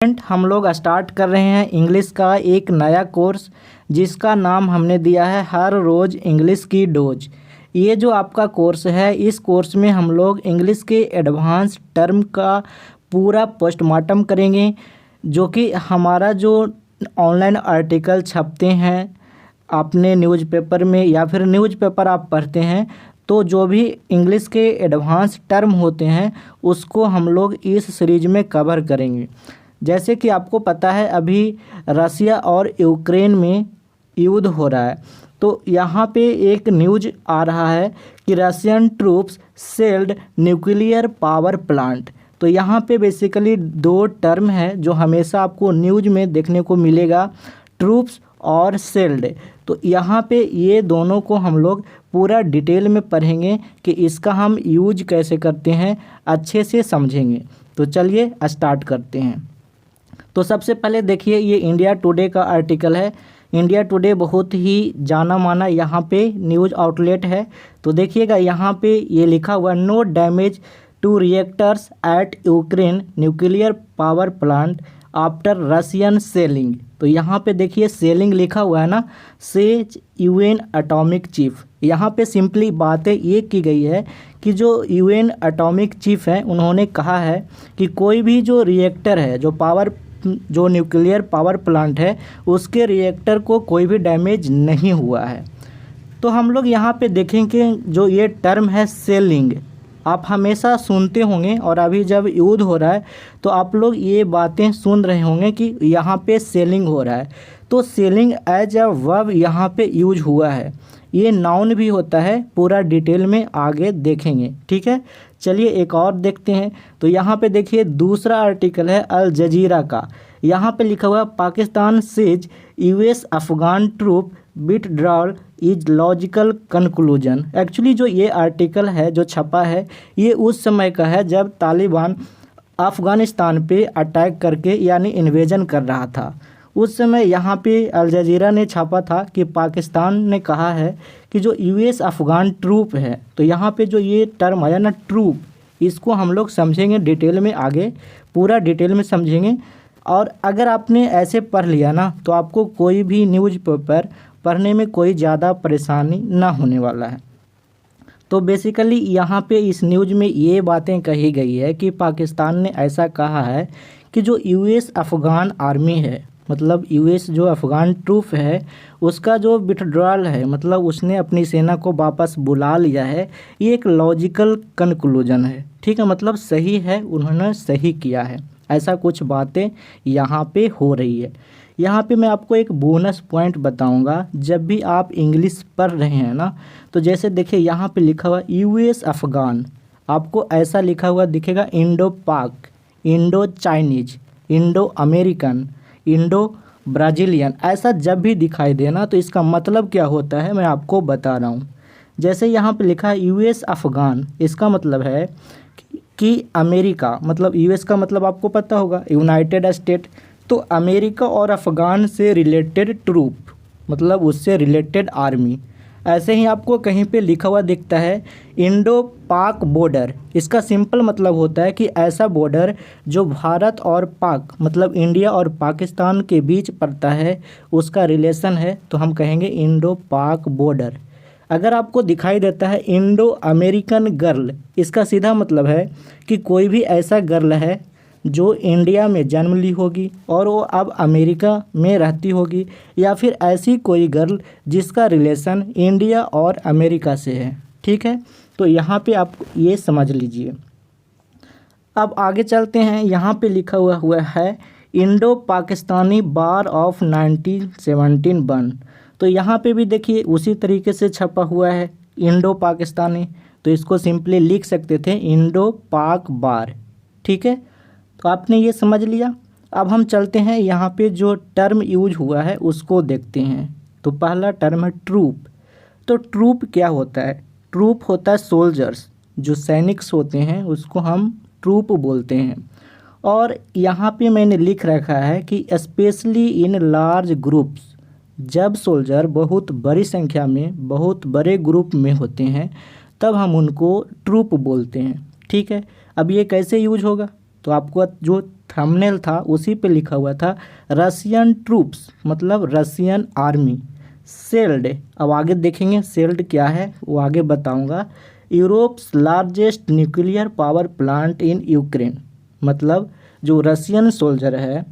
हम लोग स्टार्ट कर रहे हैं इंग्लिश का एक नया कोर्स जिसका नाम हमने दिया है हर रोज़ इंग्लिश की डोज। ये जो आपका कोर्स है, इस कोर्स में हम लोग इंग्लिश के एडवांस टर्म का पूरा पोस्टमार्टम करेंगे, जो कि हमारा जो ऑनलाइन आर्टिकल छपते हैं अपने न्यूज़पेपर में या फिर न्यूज़पेपर आप पढ़ते हैं, तो जो भी इंग्लिश के एडवांस टर्म होते हैं उसको हम लोग इस सीरीज में कवर करेंगे। जैसे कि आपको पता है अभी रसिया और यूक्रेन में युद्ध हो रहा है, तो यहाँ पे एक न्यूज़ आ रहा है कि Russian troops sailed nuclear power plant. तो यहाँ पे बेसिकली दो टर्म है जो हमेशा आपको न्यूज़ में देखने को मिलेगा, ट्रूप्स और सेल्ड। तो यहाँ पे ये दोनों को हम लोग पूरा डिटेल में पढ़ेंगे कि इसका हम यूज कैसे करते हैं, अच्छे से समझेंगे। तो चलिए स्टार्ट करते हैं। तो सबसे पहले देखिए, ये इंडिया टुडे का आर्टिकल है। इंडिया टुडे बहुत ही जाना माना यहाँ पे न्यूज़ आउटलेट है। तो देखिएगा यहाँ पे ये लिखा हुआ no damage to reactors at Ukraine nuclear power plant after Russian shelling. तो यहाँ पे देखिए सेलिंग लिखा हुआ है ना, सेज यूएन एटॉमिक चीफ। यहाँ पे सिंपली बातें ये की गई है कि जो यूएन एटॉमिक चीफ है उन्होंने कहा है कि कोई भी जो रिएक्टर है, जो न्यूक्लियर पावर प्लांट है, उसके रिएक्टर को कोई भी डैमेज नहीं हुआ है। तो हम लोग यहाँ पे देखेंगे जो ये टर्म है सेलिंग, आप हमेशा सुनते होंगे और अभी जब युद्ध हो रहा है तो आप लोग ये बातें सुन रहे होंगे कि यहाँ पे सेलिंग हो रहा है। तो सेलिंग एज अ वर्ब यहाँ पे यूज हुआ है, ये नाउन भी होता है, पूरा डिटेल में आगे देखेंगे, ठीक है। चलिए एक और देखते हैं। तो यहाँ पे देखिए दूसरा आर्टिकल है अल जजीरा का। यहाँ पे लिखा हुआ Pakistan says US Afghan troop withdrawal is logical conclusion. Actually जो ये आर्टिकल है जो छपा है ये उस समय का है जब तालिबान अफ़गानिस्तान पे अटैक करके यानी इन्वेजन कर रहा था। उस समय यहाँ पे अल जजीरा ने छापा था कि पाकिस्तान ने कहा है कि जो यूएस अफ़गान ट्रूप है, तो यहाँ पे जो ये टर्म आया ना ट्रूप, इसको हम लोग समझेंगे डिटेल में, आगे पूरा डिटेल में समझेंगे। और अगर आपने ऐसे पढ़ लिया ना तो आपको कोई भी न्यूज़पेपर पढ़ने में कोई ज़्यादा परेशानी ना होने वाला है। तो बेसिकली यहाँ पे इस न्यूज़ में ये बातें कही गई है कि पाकिस्तान ने ऐसा कहा है कि जो यूएस अफ़गान आर्मी है, मतलब यूएस जो अफ़गान ट्रूप है उसका जो विथड्रॉल है, मतलब उसने अपनी सेना को वापस बुला लिया है, ये एक लॉजिकल कंक्लूजन है, ठीक है, मतलब सही है, उन्होंने सही किया है, ऐसा कुछ बातें यहाँ पे हो रही है। यहाँ पे मैं आपको एक बोनस पॉइंट बताऊंगा, जब भी आप इंग्लिश पढ़ रहे हैं ना, तो जैसे देखिए यहाँ पे लिखा हुआ यूएस अफ़गान, आपको ऐसा लिखा हुआ दिखेगा इंडो पाक, Indo Chinese, Indo American, Indo Brazilian, ऐसा जब भी दिखाई देना तो इसका मतलब क्या होता है मैं आपको बता रहा हूँ। जैसे यहाँ पे लिखा है यूएस अफ़गान, इसका मतलब है कि अमेरिका, मतलब यूएस का मतलब आपको पता होगा यूनाइटेड स्टेट, तो अमेरिका और अफ़गान से रिलेटेड ट्रूप, मतलब उससे रिलेटेड आर्मी। ऐसे ही आपको कहीं पे लिखा हुआ दिखता है इंडो पाक बॉर्डर, इसका सिंपल मतलब होता है कि ऐसा बॉर्डर जो भारत और पाक, मतलब इंडिया और पाकिस्तान के बीच पड़ता है, उसका रिलेशन है, तो हम कहेंगे इंडो पाक बॉर्डर। अगर आपको दिखाई देता है इंडो अमेरिकन गर्ल, इसका सीधा मतलब है कि कोई भी ऐसा गर्ल है जो इंडिया में जन्म ली होगी और वो अब अमेरिका में रहती होगी, या फिर ऐसी कोई गर्ल जिसका रिलेशन इंडिया और अमेरिका से है, ठीक है। तो यहाँ पे आप ये समझ लीजिए। अब आगे चलते हैं। यहाँ पे लिखा हुआ है इंडो पाकिस्तानी बार ऑफ 1917 बन। तो यहाँ पे भी देखिए उसी तरीके से छपा हुआ है इंडो पाकिस्तानी, तो इसको सिंपली लिख सकते थे इंडो पाक बार, ठीक है। तो आपने ये समझ लिया। अब हम चलते हैं यहाँ पे जो टर्म यूज हुआ है उसको देखते हैं। तो पहला टर्म है ट्रूप। तो ट्रूप क्या होता है? ट्रूप होता है सोल्जर्स, जो सैनिक्स होते हैं उसको हम ट्रूप बोलते हैं। और यहाँ पे मैंने लिख रखा है कि स्पेशली इन लार्ज ग्रुप्स, जब सोल्जर बहुत बड़ी संख्या में, बहुत बड़े ग्रुप में होते हैं तब हम उनको ट्रूप बोलते हैं, ठीक है। अब ये कैसे यूज होगा? तो आपको जो थंबनेल था उसी पे लिखा हुआ था रशियन ट्रूप्स, मतलब रशियन आर्मी सेल्ड। अब आगे देखेंगे सेल्ड क्या है वो आगे बताऊंगा। Europe's largest nuclear power plant in Ukraine, मतलब जो रशियन सोल्जर है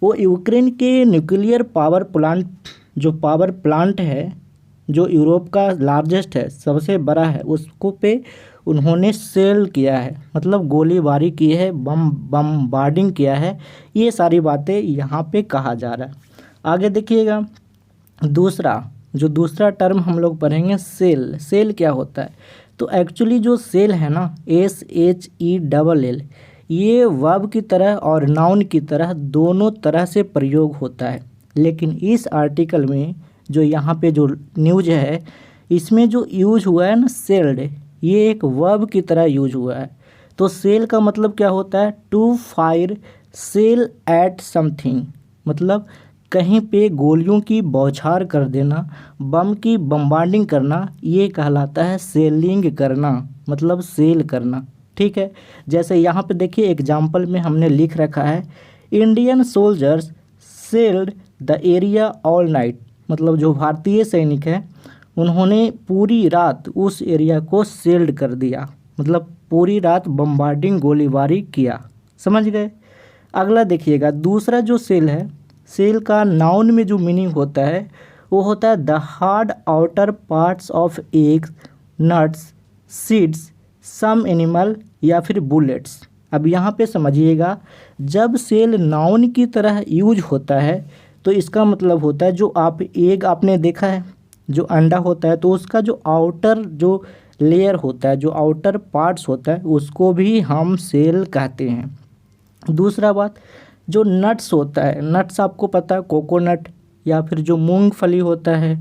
वो यूक्रेन के न्यूक्लियर पावर प्लांट, जो पावर प्लांट है जो यूरोप का लार्जेस्ट है, सबसे बड़ा है, उसको पे उन्होंने सेल किया है, मतलब गोलीबारी की है, बमबार्डिंग किया है। ये सारी बातें यहाँ पे कहा जा रहा है। आगे देखिएगा दूसरा टर्म हम लोग पढ़ेंगे सेल। सेल क्या होता है? तो एक्चुअली जो सेल है ना, SHELL, ये वर्ब की तरह और नाउन की तरह दोनों तरह से प्रयोग होता है। लेकिन इस आर्टिकल में जो यहाँ पे जो न्यूज है इसमें जो यूज हुआ है ना सेल्ड, ये एक वर्ब की तरह यूज हुआ है। तो सेल का मतलब क्या होता है? To fire shell at something, मतलब कहीं पे गोलियों की बौछार कर देना, बम की बम्बार्डिंग करना, ये कहलाता है सेलिंग करना, मतलब सेल करना। ठीक है, जैसे यहाँ पे देखिए एग्जाम्पल में हमने लिख रखा है Indian soldiers sailed the area all night, मतलब जो भारतीय सैनिक हैं उन्होंने पूरी रात उस एरिया को सेल्ड कर दिया, मतलब पूरी रात बम्बार्डिंग गोलीबारी किया। समझ गए? अगला देखिएगा दूसरा जो सेल है, सेल का नाउन में जो मीनिंग होता है वो होता है the hard outer parts of eggs, nuts, seeds, some animal या फिर बुलेट्स। अब यहाँ पे समझिएगा जब सेल नाउन की तरह यूज होता है तो इसका मतलब होता है जो आप एग आपने देखा है, जो अंडा होता है तो उसका जो आउटर जो लेयर होता है, जो आउटर पार्ट्स होता है उसको भी हम सेल कहते हैं। दूसरा बात, जो नट्स होता है, नट्स आपको पता है कोकोनट या फिर जो मूंगफली होता है,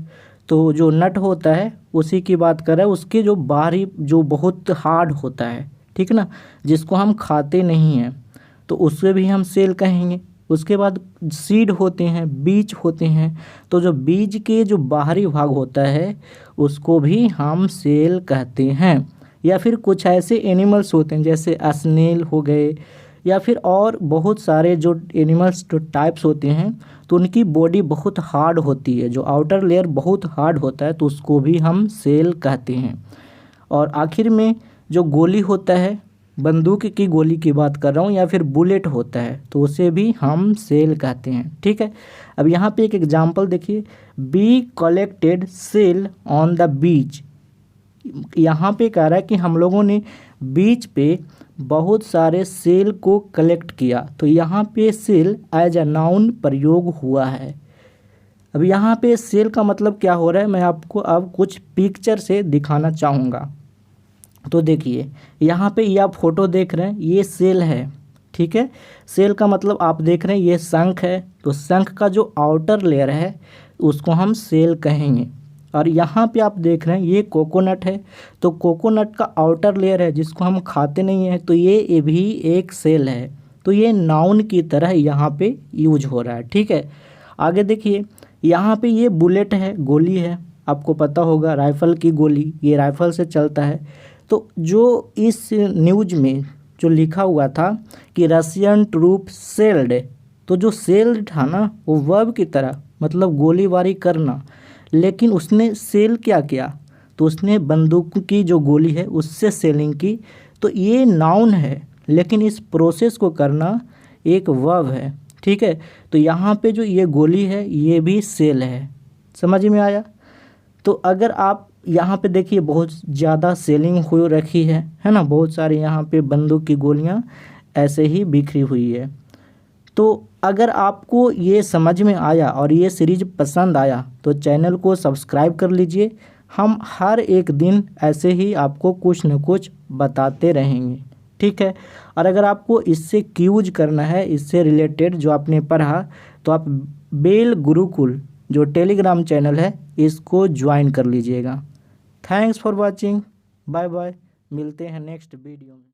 तो जो नट होता है उसी की बात कर रहे हैं, उसके जो बाहरी जो बहुत हार्ड होता है, ठीक ना, जिसको हम खाते नहीं हैं, तो उससे भी हम सेल कहेंगे। उसके बाद सीड होते हैं, बीज होते हैं, तो जो बीज के जो बाहरी भाग होता है उसको भी हम सेल कहते हैं। या फिर कुछ ऐसे एनिमल्स होते हैं जैसे स्नेल हो गए या फिर और बहुत सारे जो एनिमल्स जो टाइप्स होते हैं तो उनकी बॉडी बहुत हार्ड होती है, जो आउटर लेयर बहुत हार्ड होता है तो उसको भी हम सेल कहते हैं। और आखिर में जो गोली होता है, बंदूक की गोली की बात कर रहा हूँ, या फिर बुलेट होता है तो उसे भी हम सेल कहते हैं। ठीक है, अब यहाँ पे एक एग्जांपल देखिए, be collected shell on the beach. यहाँ पे कह रहा है कि हम लोगों ने बीच पे बहुत सारे सेल को कलेक्ट किया, तो यहाँ पे सेल एज अ नाउन प्रयोग हुआ है। अब यहाँ पे सेल का मतलब क्या हो रहा है मैं आपको अब कुछ पिक्चर से दिखाना चाहूँगा। तो देखिए यहाँ पे ये आप फोटो देख रहे हैं, ये सेल है। ठीक है, सेल का मतलब आप देख रहे हैं ये शंख है, तो शंख का जो आउटर लेयर है उसको हम सेल कहेंगे। और यहाँ पे आप देख रहे हैं ये कोकोनट है, तो कोकोनट का आउटर लेयर है जिसको हम खाते नहीं हैं, तो ये भी एक सेल है। तो ये नाउन की तरह यहाँ पे यूज हो रहा है। ठीक है, आगे देखिए यहाँ पे ये बुलेट है, गोली है, आपको पता होगा राइफ़ल की गोली, ये राइफ़ल से चलता है। तो जो इस न्यूज में जो लिखा हुआ था कि रशियन ट्रूप सेल्ड, तो जो सेल्ड था ना वो वर्ब की तरह, मतलब गोलीबारी करना, लेकिन उसने सेल क्या किया, तो उसने बंदूक की जो गोली है उससे सेलिंग की। तो ये नाउन है लेकिन इस प्रोसेस को करना एक वर्ब है। ठीक है, तो यहाँ पे जो ये गोली है ये भी सेल है। समझ में आया? तो अगर आप यहाँ पे देखिए बहुत ज़्यादा सेलिंग हो रखी है ना, बहुत सारी यहाँ पे बंदूक की गोलियाँ ऐसे ही बिखरी हुई है। तो अगर आपको ये समझ में आया और ये सीरीज पसंद आया तो चैनल को सब्सक्राइब कर लीजिए। हम हर एक दिन ऐसे ही आपको कुछ न कुछ बताते रहेंगे। ठीक है, और अगर आपको इससे क्यूज करना है, इससे रिलेटेड जो आपने पढ़ा, तो आप बेल गुरुकुल जो टेलीग्राम चैनल है इसको ज्वाइन कर लीजिएगा। Thanks for watching, bye bye, मिलते हैं नेक्स्ट वीडियो में।